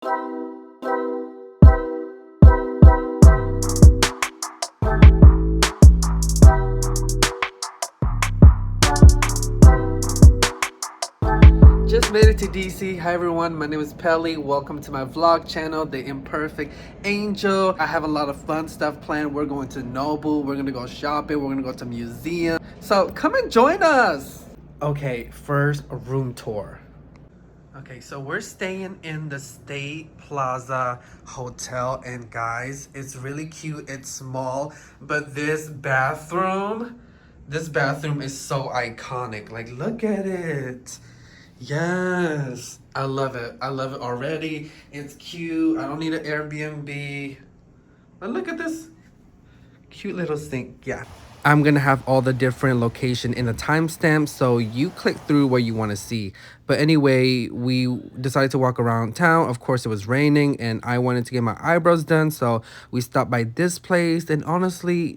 Just made it to DC. Hi everyone, my name is Pelly. Welcome to my vlog channel, The Imperfect Angel. I have a lot of fun stuff planned. We're going to Nobu, we're gonna go shopping, we're gonna go to museum. So come and join us. Okay, first a room tour. Okay, so we're staying in the State Plaza Hotel, and guys, it's really cute. It's small, but this bathroom is so iconic. Like, look at it. Yes, I love it. I love it already. It's cute. I don't need an Airbnb. But look at this cute little sink. Yeah. I'm gonna have all the different location in a timestamp, so you click through where you want to see. But anyway, we decided to walk around town. Of course, it was raining, and I wanted to get my eyebrows done, so we stopped by this place. And honestly,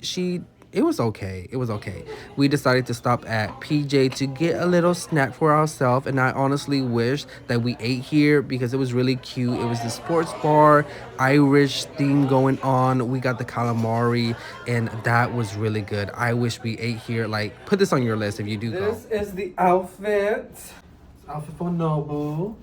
it was okay. It was okay. We decided to stop at PJ to get a little snack for ourselves, and I honestly wish that we ate here because it was really cute. It was the sports bar, Irish theme going on. We got the calamari, and that was really good. I wish we ate here. Like, put this on your list if you do go. This is the outfit. Outfit for Nobu.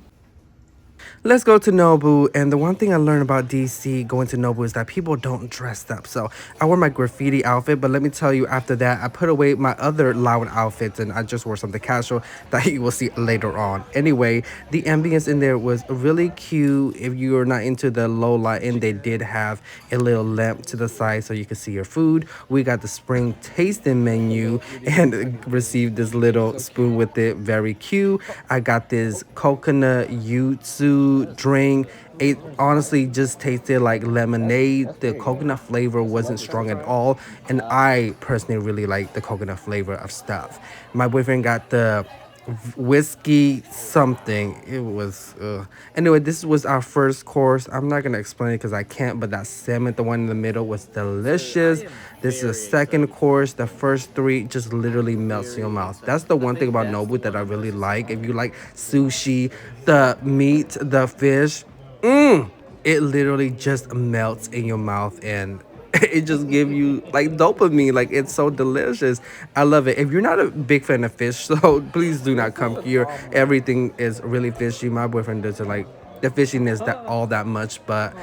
Let's go to Nobu, and the one thing I learned about DC going to Nobu is that people don't dress up. So I wore my graffiti outfit, but let me tell you, after that I put away my other loud outfits and I just wore something casual that you will see later on. Anyway, the ambience in there was really cute. If you are not into the low lighting, they did have a little lamp to the side so you can see your food. We got the spring tasting menu and received this little spoon with it. Very cute. I got this coconut yuzu drink. It honestly just tasted like lemonade. The coconut flavor wasn't strong at all, and I personally really like the coconut flavor of stuff. My boyfriend got the whiskey something. It was anyway, this was our first course. I'm not gonna explain it because I can't, but that salmon, the one in the middle, was delicious. This is the second course. The first three just literally melts in your mouth. That's the one thing about Nobu that I really like. If you like sushi, the meat, the fish, it literally just melts in your mouth, and it just give you like dopamine. Like, it's so delicious. I love it. If you're not a big fan of fish, so please do not come here. Everything is really fishy. My boyfriend doesn't like the fishiness that all that much, but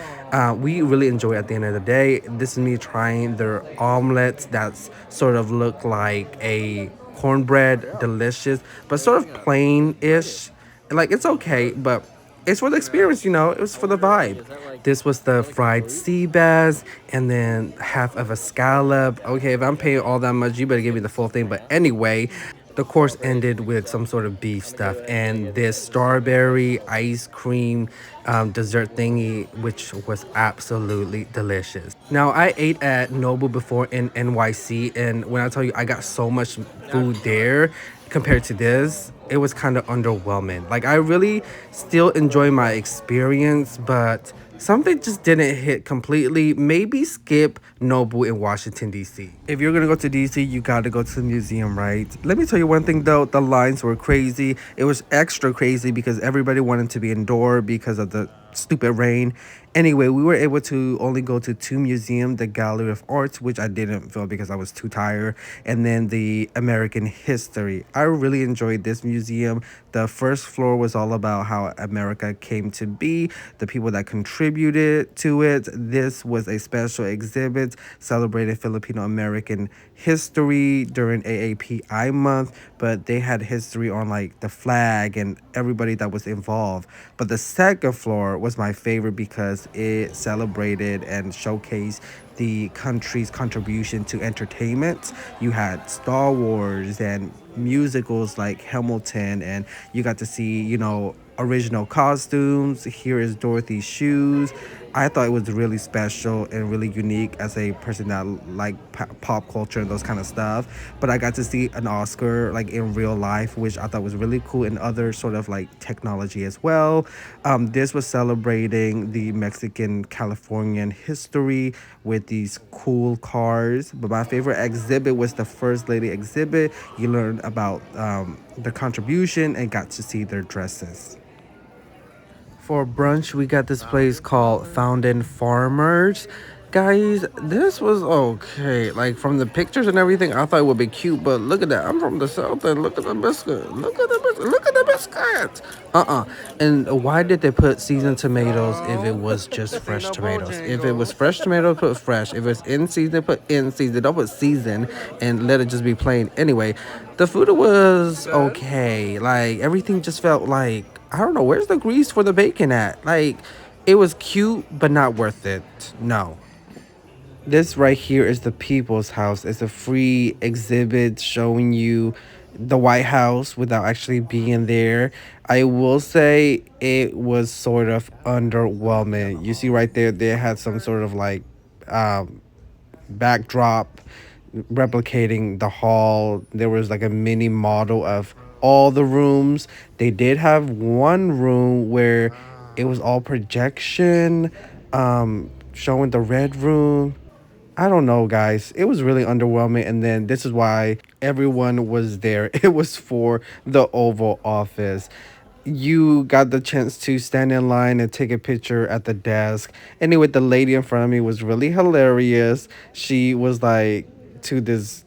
we really enjoy it at the end of the day. This is me trying their omelets that's sort of look like a cornbread, delicious, but sort of plain-ish. Like, it's okay, but it's for the experience, it was for the vibe. This was the fried sea bass, and then half of a scallop. Okay, if I'm paying all that much, you better give me the full thing. But anyway, the course ended with some sort of beef stuff and this strawberry ice cream dessert thingy, which was absolutely delicious. Now, I ate at Nobu before in NYC, and when I tell you I got so much food there compared to this, it was kind of underwhelming. Like, I really still enjoy my experience, but something just didn't hit completely. Maybe skip Nobu in Washington, D.C. If you're gonna go to D.C., you gotta go to the museum, right? Let me tell you one thing though, the lines were crazy. It was extra crazy because everybody wanted to be indoor because of the stupid rain. Anyway, we were able to only go to two museums, the Gallery of Arts, which I didn't feel because I was too tired, and then the American History. I really enjoyed this museum. The first floor was all about how America came to be, the people that contributed to it. This was a special exhibit celebrating Filipino American history during AAPI month, but they had history on like the flag and everybody that was involved. But the second floor was my favorite because it celebrated and showcased the country's contribution to entertainment. You had Star Wars and musicals like Hamilton, and you got to see, original costumes. Here is Dorothy's shoes. I thought it was really special and really unique as a person that like pop culture and those kind of stuff. But I got to see an Oscar like in real life, which I thought was really cool, and other sort of like technology as well. This was celebrating the Mexican Californian history with these cool cars. But my favorite exhibit was the First Lady exhibit. You learned about the contribution and got to see their dresses. For brunch, we got this place called Fountain Farmers. Guys, this was okay. Like from the pictures and everything, I thought it would be cute, but look at that. I'm from the south and look at the biscuit. Look at the biscuit. Look at the biscuits. And why did they put seasoned tomatoes if it was just fresh tomatoes? If it was fresh tomatoes, put fresh. If it's in season, put in season. Don't put season and let it just be plain. Anyway, the food was okay. Like everything just felt like I don't know, where's the grease for the bacon at? Like it was cute but not worth it. No. This right here is the People's House. It's a free exhibit showing you the White House without actually being there. I will say it was sort of underwhelming. You see right there, they had some sort of like um, backdrop replicating the hall. There was like a mini model of all the rooms. They did have one room where it was all projection, showing the red room. I don't know, guys. It was really underwhelming. And then this is why everyone was there. It was for the Oval Office. You got the chance to stand in line and take a picture at the desk. Anyway, the lady in front of me was really hilarious. She was like to this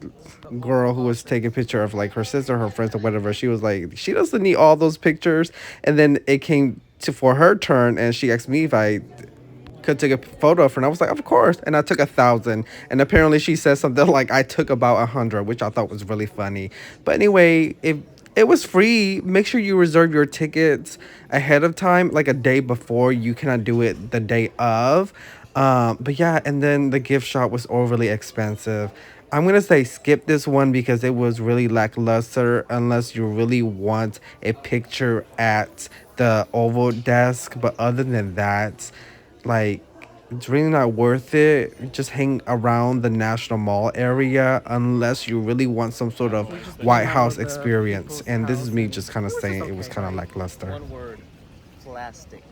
girl who was taking a picture of like her sister, her friends, or whatever. She was like, she doesn't need all those pictures. And then it came to for her turn, and she asked me if I could take a photo of her, and I was like, of course. And I took 1,000, and apparently she said something like I took about 100, which I thought was really funny. But anyway, if it was free, make sure you reserve your tickets ahead of time, like a day before. You cannot do it the day of. But yeah, and then the gift shop was overly expensive. I'm gonna say skip this one because it was really lackluster unless you really want a picture at the Oval desk. But other than that, like it's really not worth it. Just hang around the National Mall area unless you really want some sort of White House experience. And this is me just kind of saying it was kind of lackluster. One word, plastic.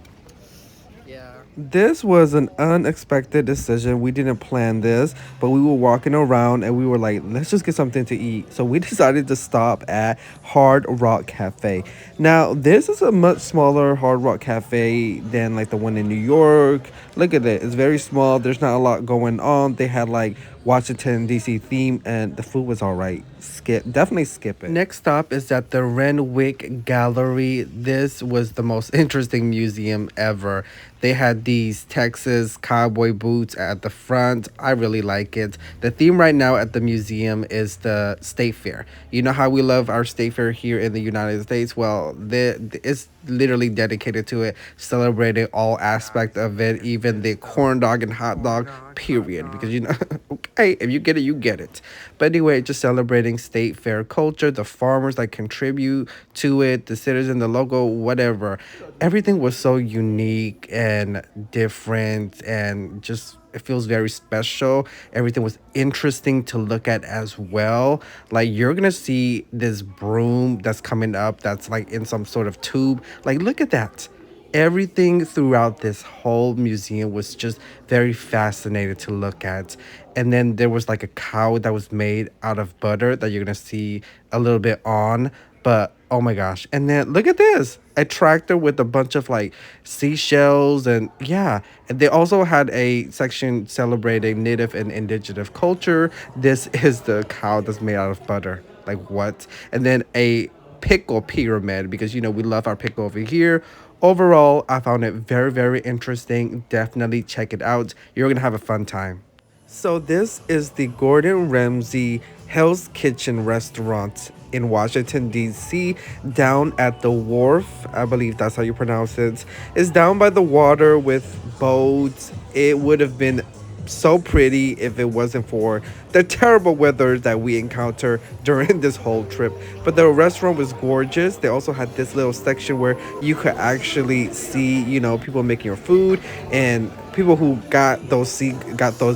This was an unexpected decision. We didn't plan this, but we were walking around and we were like, let's just get something to eat. So we decided to stop at Hard Rock Cafe. Now, this is a much smaller Hard Rock Cafe than like the one in New York. Look at it. It's very small. There's not a lot going on. They had like Washington D.C. theme, and the food was all right. Definitely skip it. Next stop is at the Renwick Gallery. This was the most interesting museum ever. They had these Texas cowboy boots at the front. I really like it. The theme right now at the museum is the State Fair. You know how we love our State Fair here in the United States? Well, it's literally dedicated to it, celebrating all aspect of it, even the corn dog and hot dog, period. Because, you know, okay, if you get it, you get it. But anyway, just celebrating State Fair culture, the farmers that contribute to it, the citizen, the logo, whatever. Everything was so unique and different, and just it feels very special. Everything was interesting to look at as well. Like you're gonna see this broom that's coming up that's like in some sort of tube. Like look at that. Everything throughout this whole museum was just very fascinating to look at. And then there was like a cow that was made out of butter that you're gonna see a little bit on. But oh my gosh. And then look at this. A tractor with a bunch of like seashells, and yeah. And they also had a section celebrating native and indigenous culture. This is the cow that's made out of butter. Like what? And then a pickle pyramid, because you know we love our pickle over here. Overall, I found it very, very interesting. Definitely check it out. You're gonna have a fun time. So this is the Gordon Ramsay Hell's Kitchen restaurant in Washington, D.C., down at the wharf. I believe that's how you pronounce it. It's down by the water with boats. It would have been so pretty if it wasn't for the terrible weather that we encounter during this whole trip. But the restaurant was gorgeous. They also had this little section where you could actually see, you know, people making your food, and people who got those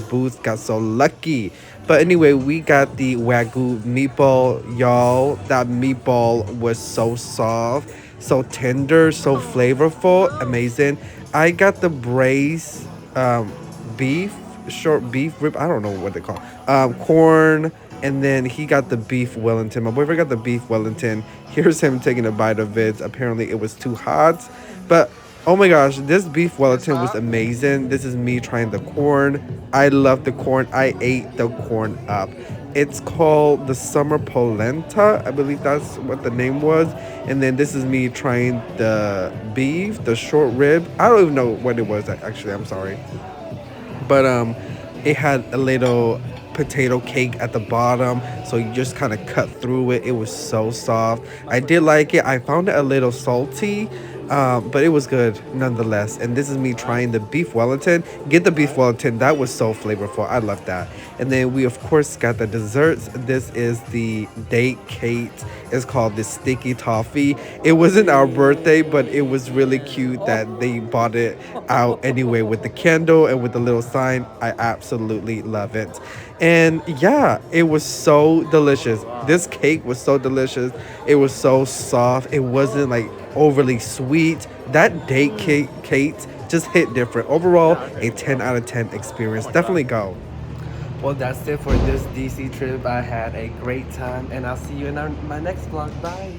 booths got so lucky. But anyway, we got the Wagyu meatball, y'all. That meatball was so soft, so tender, so flavorful, amazing. I got the braised beef, short beef rib. I don't know what they call corn, and then he got the beef Wellington. My boyfriend got the beef Wellington. Here's him taking a bite of it. Apparently, it was too hot, but Oh my gosh, this beef Wellington was amazing. This is me trying the corn. I love the corn. I ate the corn up. It's called the summer polenta. I believe that's what the name was. And then this is me trying the beef, the short rib. I don't even know what it was actually. I'm sorry. But it had a little potato cake at the bottom, so you just kind of cut through it. It was so soft. I did like it. I found it a little salty, but it was good nonetheless. And this is me trying the beef Wellington. Get the beef Wellington. That was so flavorful. I love that. And then we of course got the desserts. This is the date cake. It's called the sticky toffee. It wasn't our birthday, but it was really cute that they bought it out anyway with the candle and with the little sign. I absolutely love it. And yeah, it was so delicious. This cake was so delicious. It was so soft. It wasn't like overly sweet. That date cake just hit different. Overall, a 10 out of 10 experience. Definitely go. Well, that's it for this DC trip. I had a great time, and I'll see you in my next vlog. Bye.